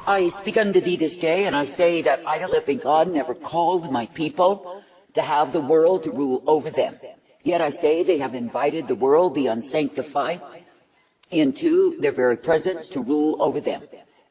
I speak unto thee this day, and I say that I, the living God, never called my people to have the world to rule over them. Yet I say they have invited the world, the unsanctified, into their very presence to rule over them.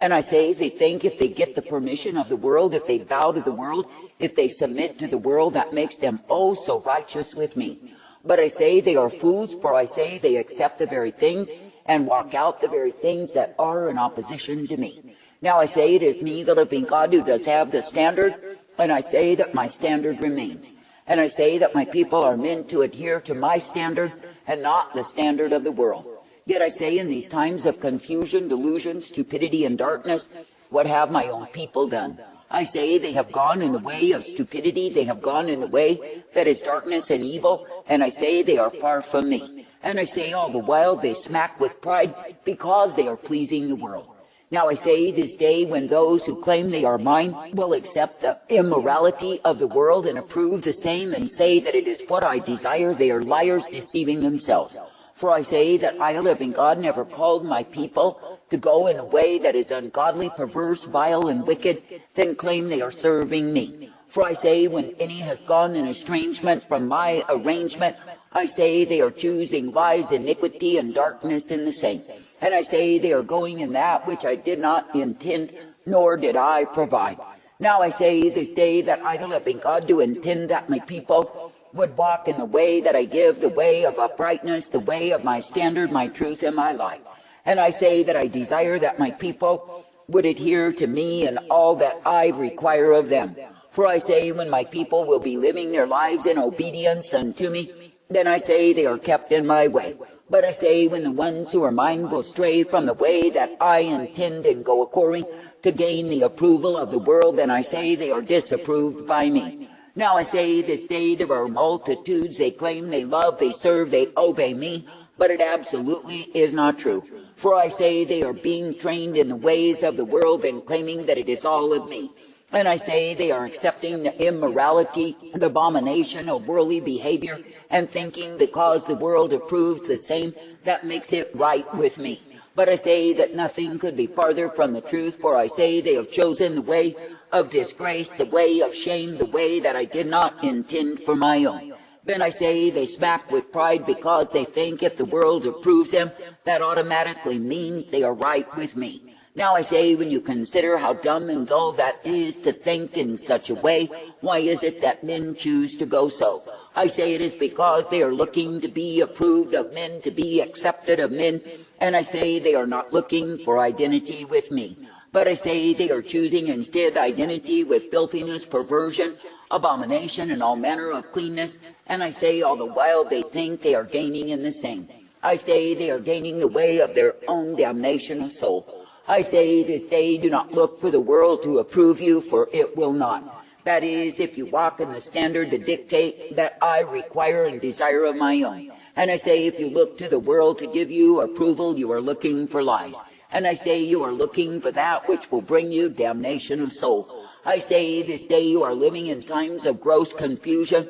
And I say they think if they get the permission of the world, if they bow to the world, if they submit to the world, that makes them oh so righteous with me. But I say they are fools, for I say they accept the very things and walk out the very things that are in opposition to me. Now I say it is me, the living God, who does have the standard, and I say that my standard remains. And I say that my people are meant to adhere to my standard and not the standard of the world. Yet I say in these times of confusion, delusion, stupidity, and darkness, what have my own people done? I say they have gone in the way of stupidity, they have gone in the way that is darkness and evil, and I say they are far from me. And I say all the while they smack with pride because they are pleasing the world. Now I say this day when those who claim they are mine will accept the immorality of the world and approve the same and say that it is what I desire, they are liars deceiving themselves. For I say that I, the living God, never called my people to go in a way that is ungodly, perverse, vile, and wicked, then claim they are serving me. For I say when any has gone in estrangement from my arrangement, I say they are choosing lies, iniquity, and darkness in the same. And I say they are going in that which I did not intend, nor did I provide. Now I say this day that I, the living God, do intend that my people would walk in the way that I give, the way of uprightness, the way of my standard, my truth, and my life. And I say that I desire that my people would adhere to me in all that I require of them. For I say when my people will be living their lives in obedience unto me, then I say they are kept in my way. But I say when the ones who are mine will stray from the way that I intend and go according to gain the approval of the world, then I say they are disapproved by me. Now I say this day there are multitudes, they claim, they love, they serve, they obey me, but it absolutely is not true. For I say they are being trained in the ways of the world and claiming that it is all of me. And I say they are accepting the immorality, the abomination of worldly behavior, and thinking because the world approves the same, that makes it right with me. But I say that nothing could be farther from the truth, for I say they have chosen the way of disgrace, the way of shame, the way that I did not intend for my own. Then I say they smack with pride because they think if the world approves them, that automatically means they are right with me. Now I say when you consider how dumb and dull that is to think in such a way, why is it that men choose to go so? I say it is because they are looking to be approved of men, to be accepted of men, and I say they are not looking for identity with me. But I say they are choosing instead identity with filthiness, perversion, abomination, and all manner of cleanness, and I say all the while they think they are gaining in the same. I say they are gaining the way of their own damnation of soul. I say this day do not look for the world to approve you, for it will not. That is, if you walk in the standard, the dictate that I require and desire of my own. And I say if you look to the world to give you approval, you are looking for lies. And I say you are looking for that which will bring you damnation of soul. I say this day you are living in times of gross confusion,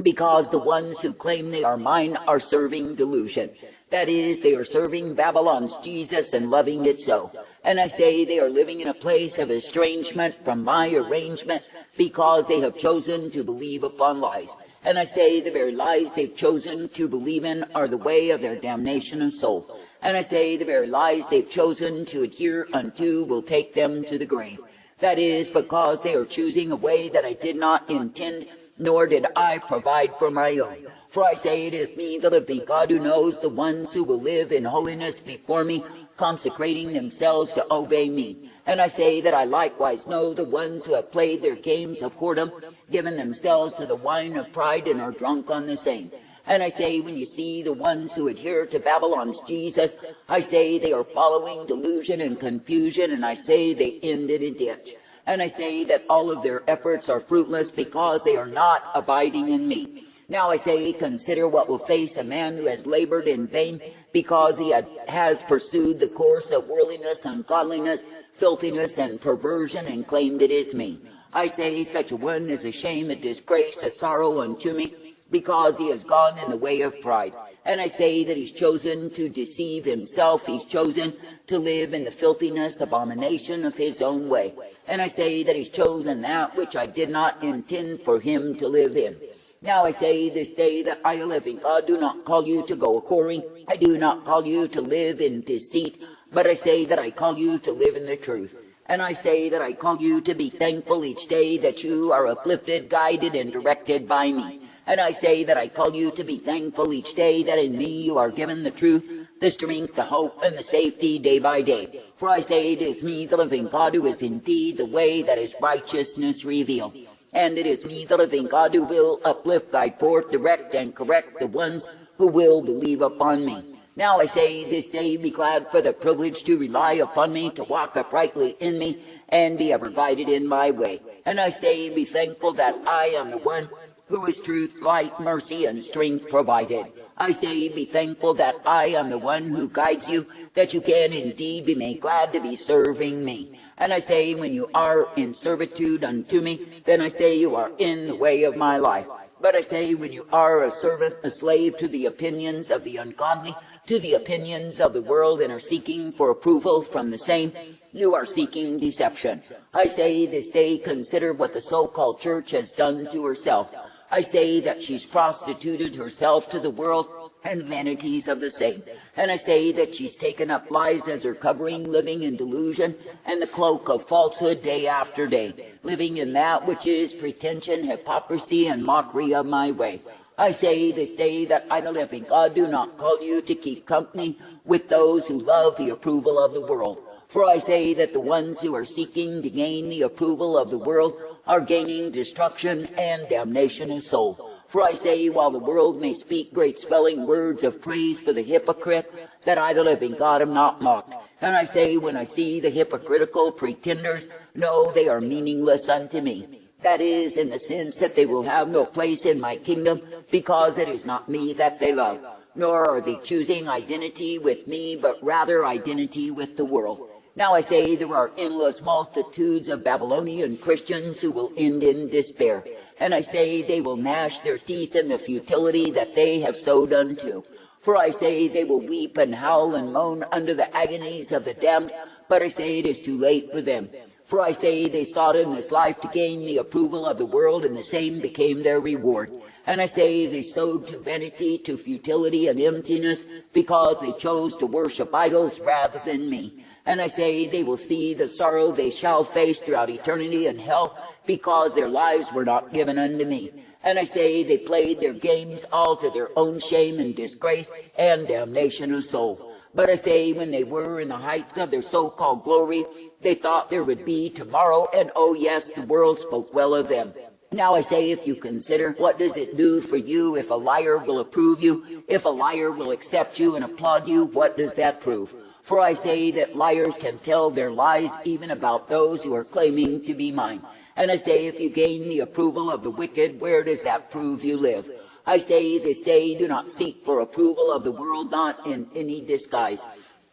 because the ones who claim they are mine are serving delusion. That is, they are serving Babylon's Jesus and loving it so. And I say they are living in a place of estrangement from my arrangement because they have chosen to believe upon lies. And I say the very lies they've chosen to believe in are the way of their damnation of soul. And I say the very lies they've chosen to adhere unto will take them to the grave. That is, because they are choosing a way that I did not intend, nor did I provide for my own. For I say it is me, the living God, who knows the ones who will live in holiness before me, consecrating themselves to obey me. And I say that I likewise know the ones who have played their games of whoredom, given themselves to the wine of pride, and are drunk on the same. And I say when you see the ones who adhere to Babylon's Jesus, I say they are following delusion and confusion, and I say they end in a ditch. And I say that all of their efforts are fruitless because they are not abiding in me. Now I say, consider what will face a man who has labored in vain because he has pursued the course of worldliness, ungodliness, filthiness, and perversion, and claimed it is me. I say such a one is a shame, a disgrace, a sorrow unto me, because he has gone in the way of pride. And I say that he's chosen to deceive himself. He's chosen to live in the filthiness, abomination of his own way. And I say that he's chosen that which I did not intend for him to live in. Now I say this day that I, a living God, do not call you to go a-whoring. I do not call you to live in deceit, but I say that I call you to live in the truth. And I say that I call you to be thankful each day that you are uplifted, guided, and directed by me. And I say that I call you to be thankful each day that in me you are given the truth, the strength, the hope, and the safety day by day. For I say it is me, the living God, who is indeed the way that is righteousness revealed. And it is me, the living God, who will uplift, guide forth, direct, and correct the ones who will believe upon me. Now I say this day, be glad for the privilege to rely upon me, to walk uprightly in me, and be ever guided in my way. And I say, be thankful that I am the one who is truth, light, mercy, and strength provided. I say, be thankful that I am the one who guides you, that you can indeed be made glad to be serving me. And I say, when you are in servitude unto me, then I say you are in the way of my life. But I say, when you are a servant, a slave to the opinions of the ungodly, to the opinions of the world, and are seeking for approval from the same, you are seeking deception. I say this day, consider what the so-called church has done to herself. I say that she's prostituted herself to the world and vanities of the same. And I say that she's taken up lies as her covering, living in delusion and the cloak of falsehood day after day, living in that which is pretension, hypocrisy, and mockery of my way. I say this day that I, the living God, do not call you to keep company with those who love the approval of the world. For I say that the ones who are seeking to gain the approval of the world are gaining destruction and damnation of soul. For I say, while the world may speak great swelling words of praise for the hypocrite, that I, the living God, am not mocked. And I say, when I see the hypocritical pretenders, no, they are meaningless unto me. That is, in the sense that they will have no place in my kingdom, because it is not me that they love. Nor are they choosing identity with me, but rather identity with the world. Now I say there are endless multitudes of Babylonian Christians who will end in despair. And I say they will gnash their teeth in the futility that they have sowed unto. For I say they will weep and howl and moan under the agonies of the damned, but I say it is too late for them. For I say they sought in this life to gain the approval of the world, and the same became their reward. And I say they sowed to vanity, to futility, and emptiness, because they chose to worship idols rather than me. And I say they will see the sorrow they shall face throughout eternity in hell, because their lives were not given unto me. And I say they played their games all to their own shame and disgrace and damnation of soul. But I say when they were in the heights of their so-called glory, they thought there would be tomorrow, and oh yes, the world spoke well of them. Now I say, if you consider, what does it do for you if a liar will approve you? If a liar will accept you and applaud you, what does that prove? For I say that liars can tell their lies even about those who are claiming to be mine. And I say, if you gain the approval of the wicked, where does that prove you live? I say this day, do not seek for approval of the world, not in any disguise.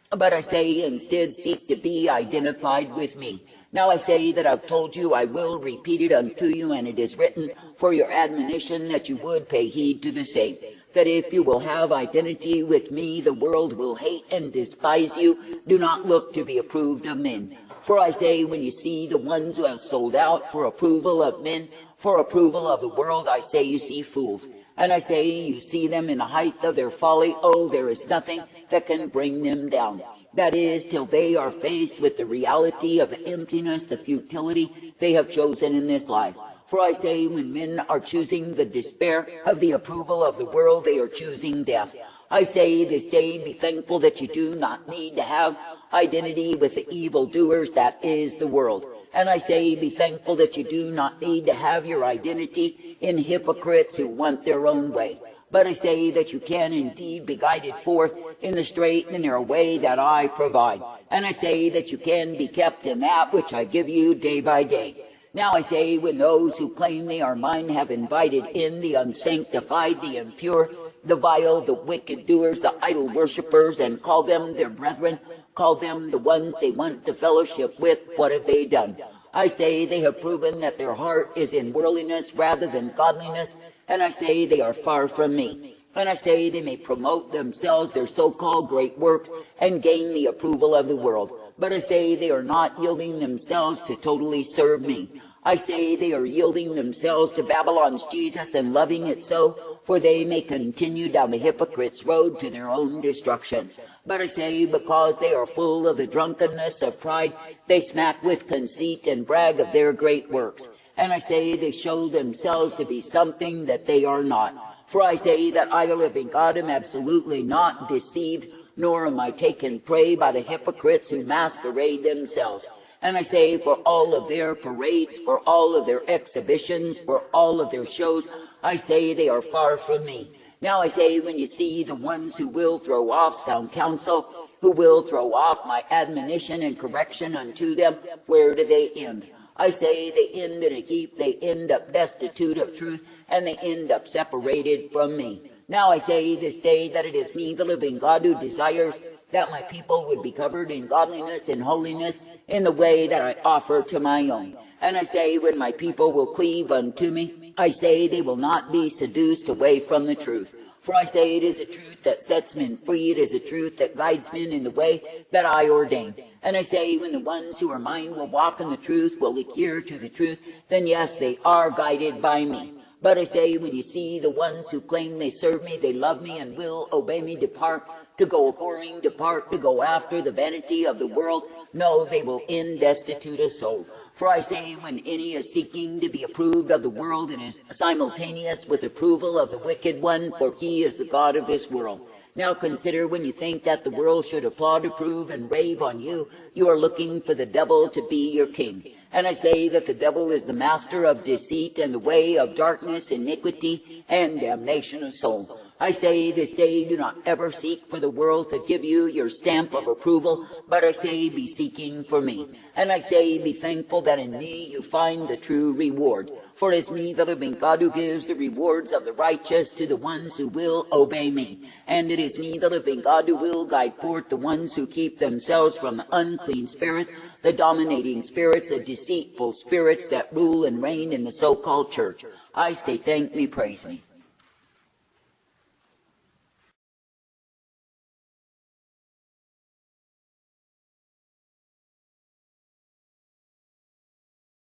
But I say instead, seek to be identified with me. Now I say that I've told you, I will repeat it unto you, and it is written for your admonition that you would pay heed to the same. That if you will have identity with me, the world will hate and despise you. Do not look to be approved of men. For I say, when you see the ones who have sold out for approval of men, for approval of the world, I say you see fools. And I say, you see them in the height of their folly. Oh, there is nothing that can bring them down. That is, till they are faced with the reality of the emptiness, the futility they have chosen in this life. For I say, when men are choosing the despair of the approval of the world, they are choosing death. I say this day, be thankful that you do not need to have identity with the evildoers, that is the world. And I say, be thankful that you do not need to have your identity in hypocrites who want their own way. But I say that you can indeed be guided forth in the straight and narrow way that I provide. And I say that you can be kept in that which I give you day by day. Now I say, when those who claim they are mine have invited in the unsanctified, the impure, the vile, the wicked doers, the idol worshippers, and call them their brethren, call them the ones they want to fellowship with, what have they done? I say they have proven that their heart is in worldliness rather than godliness, and I say they are far from me. And I say they may promote themselves, their so-called great works, and gain the approval of the world. But I say they are not yielding themselves to totally serve me. I say they are yielding themselves to Babylon's Jesus and loving it so, for they may continue down the hypocrite's road to their own destruction. But I say, because they are full of the drunkenness of pride, they smack with conceit and brag of their great works. And I say they show themselves to be something that they are not. For I say that I, the living God, am absolutely not deceived, nor am I taken prey by the hypocrites who masquerade themselves. And I say, for all of their parades, for all of their exhibitions, for all of their shows, I say they are far from me. Now I say, when you see the ones who will throw off sound counsel, who will throw off my admonition and correction unto them, where do they end? I say they end in a heap, they end up destitute of truth, and they end up separated from me. Now I say this day that it is me, the living God, who desires that my people would be covered in godliness and holiness in the way that I offer to my own. And I say, when my people will cleave unto me, I say they will not be seduced away from the truth. For I say it is a truth that sets men free, it is a truth that guides men in the way that I ordain. And I say, when the ones who are mine will walk in the truth, will adhere to the truth, then yes, they are guided by me. But I say, when you see the ones who claim they serve me, they love me, and will obey me, depart to go whoring, depart to go after the vanity of the world, no, they will end destitute of soul. For I say, when any is seeking to be approved of the world, it is simultaneous with approval of the wicked one, for he is the God of this world. Now consider, when you think that the world should applaud, approve, and rave on you, you are looking for the devil to be your king. And I say that the devil is the master of deceit and the way of darkness, iniquity, and damnation of soul. I say this day, do not ever seek for the world to give you your stamp of approval, but I say be seeking for me. And I say be thankful that in me you find the true reward. For it is me, the living God, who gives the rewards of the righteous to the ones who will obey me. And it is me, the living God, who will guide forth the ones who keep themselves from the unclean spirits, the dominating spirits, the deceitful spirits that rule and reign in the so-called church. I say thank me, praise me.